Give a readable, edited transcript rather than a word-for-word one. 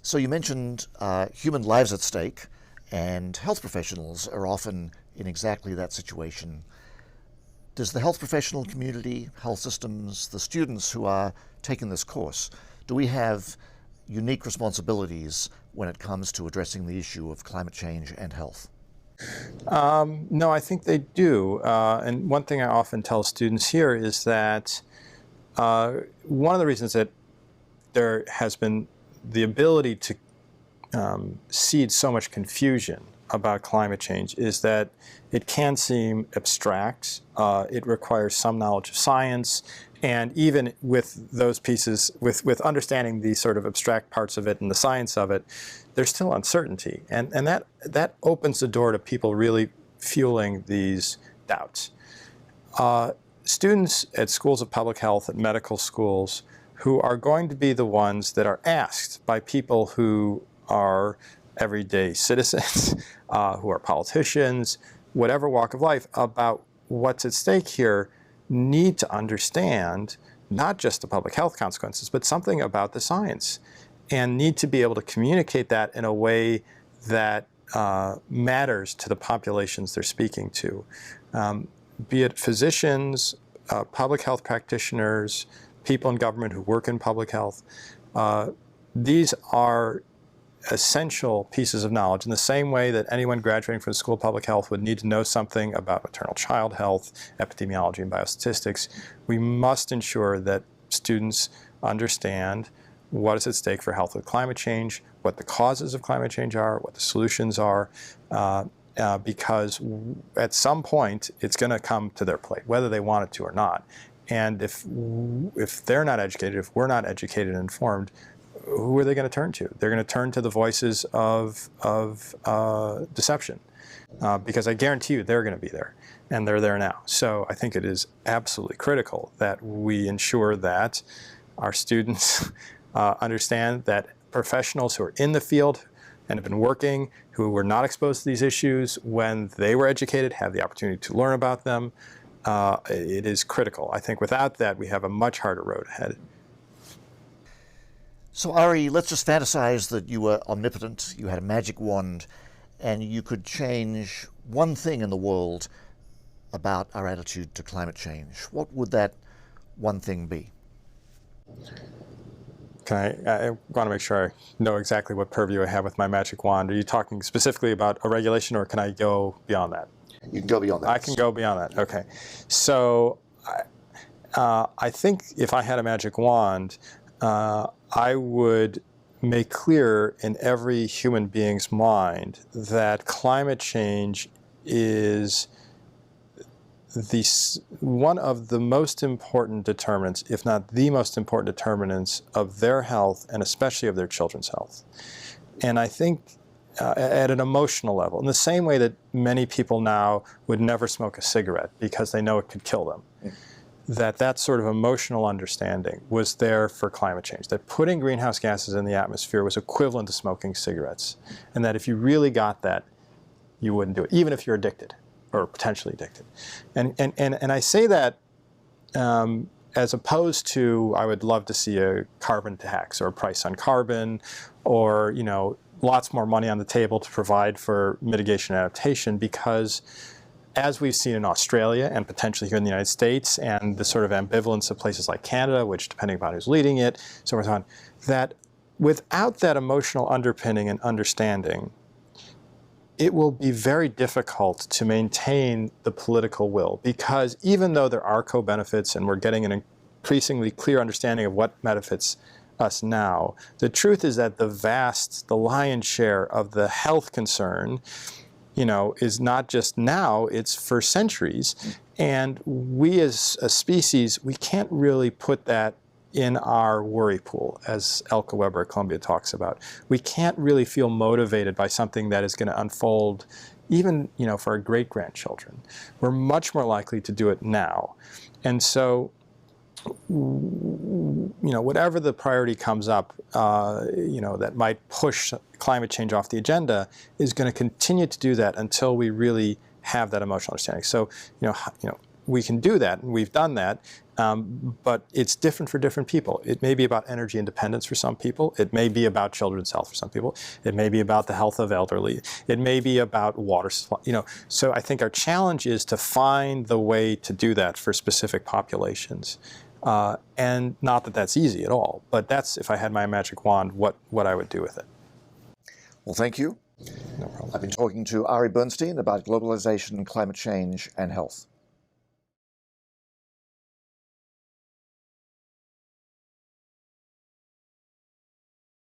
So you mentioned human lives at stake, and health professionals are often in exactly that situation. Does the health professional community, health systems, the students who are taking this course, do we have unique responsibilities when it comes to addressing the issue of climate change and health? No, I think they do. And one thing I often tell students here is that one of the reasons that there has been the ability to seed so much confusion about climate change is that it can seem abstract. It requires some knowledge of science, and even with those pieces, with understanding the sort of abstract parts of it and the science of it, there's still uncertainty, and that opens the door to people really fueling these doubts. Students at schools of public health, at medical schools, who are going to be the ones that are asked by people who are everyday citizens, who are politicians, whatever walk of life, about what's at stake here, need to understand not just the public health consequences, but something about the science, and need to be able to communicate that in a way that matters to the populations they're speaking to. Be it physicians, public health practitioners, people in government who work in public health. These are essential pieces of knowledge in the same way that anyone graduating from the School of Public Health would need to know something about maternal child health, epidemiology, and biostatistics. We must ensure that students understand what is at stake for health with climate change, what the causes of climate change are, what the solutions are, because at some point it's going to come to their plate, whether they want it to or not. And if they're not educated, if we're not educated and informed, who are they going to turn to? They're going to turn to the voices of deception, because I guarantee you they're going to be there, and they're there now. So I think it is absolutely critical that we ensure that our students understand that professionals who are in the field and have been working, who were not exposed to these issues when they were educated, have the opportunity to learn about them. It is critical. I think without that, we have a much harder road ahead. So Ari, let's just fantasize that you were omnipotent, you had a magic wand, and you could change one thing in the world about our attitude to climate change. What would that one thing be? I want to make sure I know exactly what purview I have with my magic wand. Are you talking specifically about a regulation, or can I go beyond that? You can go beyond that. I can go beyond that. Okay. So I think if I had a magic wand, I would make clear in every human being's mind that climate change is one of the most important determinants, if not the most important determinants, of their health, and especially of their children's health. And I think at an emotional level, in the same way that many people now would never smoke a cigarette because they know it could kill them, that sort of emotional understanding was there for climate change, that putting greenhouse gases in the atmosphere was equivalent to smoking cigarettes, and that if you really got that, you wouldn't do it, even if you're addicted or potentially addicted. And I say that as opposed to, I would love to see a carbon tax or a price on carbon, or lots more money on the table to provide for mitigation and adaptation, because as we've seen in Australia and potentially here in the United States, and the sort of ambivalence of places like Canada, which depending upon who's leading it, so forth and so on, that without that emotional underpinning and understanding, it will be very difficult to maintain the political will, because even though there are co-benefits and we're getting an increasingly clear understanding of what benefits us now, the truth is that the lion's share of the health concern is not just now, it's for centuries. And we as a species, we can't really put that in our worry pool, as Elke Weber at Columbia talks about. We can't really feel motivated by something that is going to unfold even, for our great-grandchildren. We're much more likely to do it now. And so, whatever the priority comes up, that might push climate change off the agenda, is going to continue to do that until we really have that emotional understanding. So, we can do that, and we've done that, but it's different for different people. It may be about energy independence for some people. It may be about children's health for some people. It may be about the health of elderly. It may be about water supply. So I think our challenge is to find the way to do that for specific populations. And not that that's easy at all, but that's, if I had my magic wand, what I would do with it. Well, thank you. No problem. I've been talking to Ari Bernstein about globalization, climate change, and health.